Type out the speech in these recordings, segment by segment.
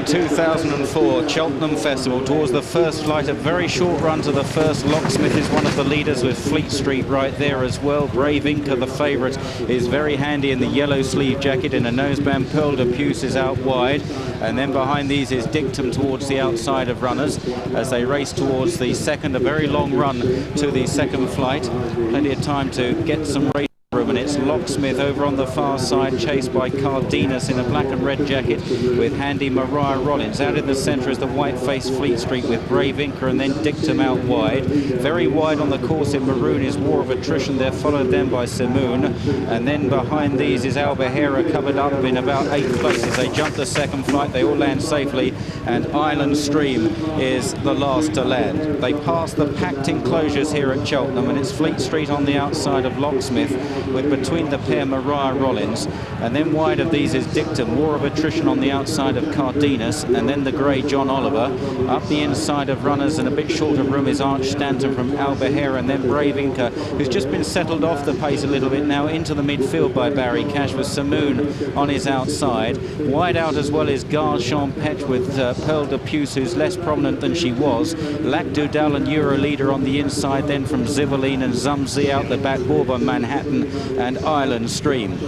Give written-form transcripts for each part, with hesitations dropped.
2004 Cheltenham Festival. Towards the first flight, a very short run to the first. Locksmith is one of the leaders with Fleet Street right there as well. Brave Inca, the favourite, is very handy in the yellow sleeve jacket in a noseband. Pearl de Puce is out wide, and then behind these is Dictum towards the outside of runners as they race towards the second. A very long run to the second flight. Plenty of time to get some race room, and it's Locksmith over on the far side, chased by Cardenas in a black and red jacket with handy Mariah Rollins. Out in the centre is the white-faced Fleet Street with Brave Inca, and then Dictum out wide. Very wide on the course in maroon is War of Attrition. They're followed then by Simoon, and then behind these is Albahera, covered up in about 8 places. They jump the second flight, they all land safely, and Island Stream is the last to land. They pass the packed enclosures here at Cheltenham, and it's Fleet Street on the outside of Locksmith, with between the pair Mariah Rollins, and then wide of these is Dictum. War of Attrition on the outside of Cardenas, and then the grey John Oliver. Up the inside of runners and a bit short of room is Arch Stanton from Albahera, and then Brave Inca, who's just been settled off the pace a little bit now into the midfield by Barry Cash, with Simoon on his outside. Wide out as well is Gare Champêtre with Pearl de Puce, who's less prominent than she was. Lac Dudal and Euro leader on the inside, then from Zivoline and Zumzi out the back, Bourbon Manhattan and Island Stream.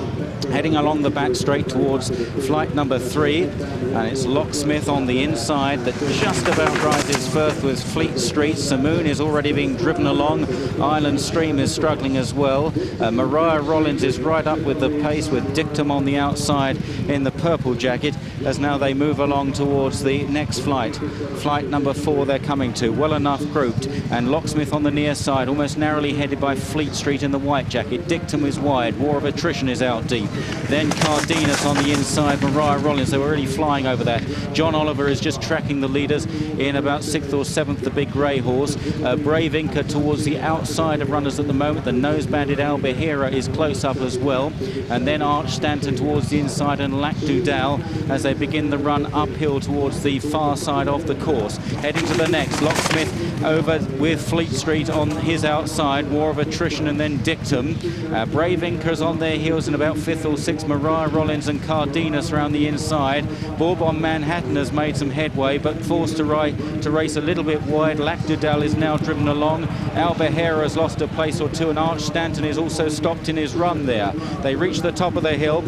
Heading along the back straight towards flight number 3, and it's Locksmith on the inside that just about rises first with Fleet Street. Simoon is already being driven along. Island Stream is struggling as well. Mariah Rollins is right up with the pace, with Dictum on the outside in the purple jacket, as now they move along towards the next flight. Flight number 4 they're coming to, well enough grouped, and Locksmith on the near side, almost narrowly headed by Fleet Street in the white jacket. Dictum is wide, War of Attrition is out deep. Then Cardenas on the inside, Mariah Rollins, they were already flying over that. John Oliver is just tracking the leaders in about 6th or 7th, the big grey horse. Brave Inca towards the outside of runners at the moment. The nose-banded Albahera is close up as well. And then Arch Stanton towards the inside, and Lac Dudal as they begin the run uphill towards the far side of the course. Heading to the next, Locksmith over with Fleet Street on his outside, War of Attrition, and then Dictum. Brave Inca's on their heels in about 5th or 6th. Mariah Rollins and Cardenas around the inside. Bourbon Manhattan has made some headway, but forced to race a little bit wide. Lac Dudal is now driven along. Albahera has lost a place or two, and Arch Stanton is also stopped in his run there. They reach the top of the hill,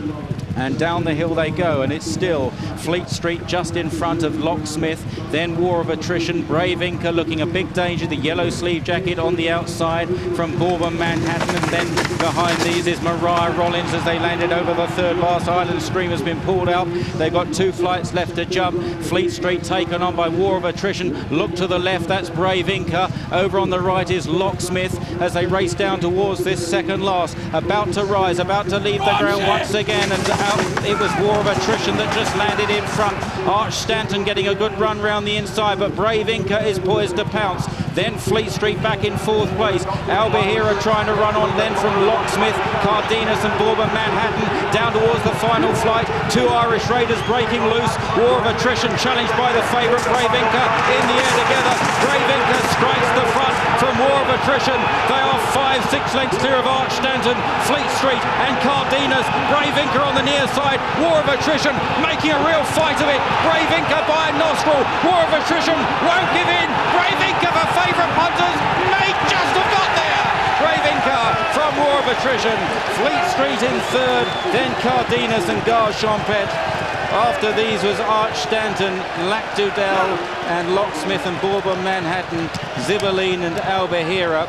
and down the hill they go, and it's still Fleet Street just in front of Locksmith, then War of Attrition. Brave Inca looking a big danger, the yellow sleeve jacket on the outside from Bourbon Manhattan, and then behind these is Mariah Rollins as they landed over the third last. Island Stream has been pulled out. They've got 2 flights left to jump. Fleet Street taken on by War of Attrition. Look to the left, that's Brave Inca. Over on the right is Locksmith as they race down towards this second last. About to rise, about to leave the ground once again, and out it was War of Attrition that just landed in front. Arch Stanton getting a good run round the inside, but Brave Inca is poised to pounce. Then Fleet Street back in 4th place. Albahera trying to run on, then from Locksmith, Cardenas and Bourbon Manhattan down towards the final flight. 2 Irish Raiders breaking loose. War of Attrition challenged by the favourite Brave Inca in the air together. Brave Inca strikes the front from War of Attrition. They are 5-6 lengths clear of Arch Stanton, Fleet Street and Cardenas. Brave Inca on the near side. War of Attrition making a real fight of it. Brave Inca by a nostril. War of Attrition won't give in. Brave Inca, the favourite punters, may just have got there. Brave Inca from War of Attrition. Fleet Street in 3rd, then Cardenas and Gare Champêtre. After these was Arch Stanton, Lac Dudal and Locksmith and Bourbon Manhattan, Zivoline and Albahera.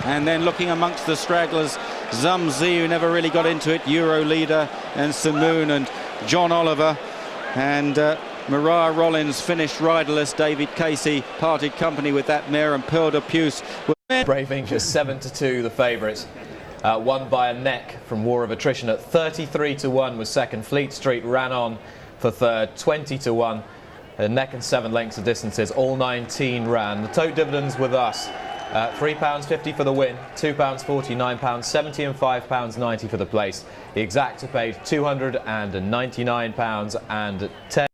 And then looking amongst the stragglers, Zumzi, who never really got into it, Euro leader, and Simoon and John Oliver. And Mariah Rollins finished riderless. David Casey parted company with that mare, and Pearl de Puce. Brave Inca 7-2 the favourites. Won by a neck from War of Attrition at 33-1 was second. Fleet Street ran on for third, 20-1. A neck and 7 lengths of distances, all 19 ran. The tote dividends with us. £3.50 for the win, £2.40, £9.70 and £5.90 for the place. The exacta paid £299 and 10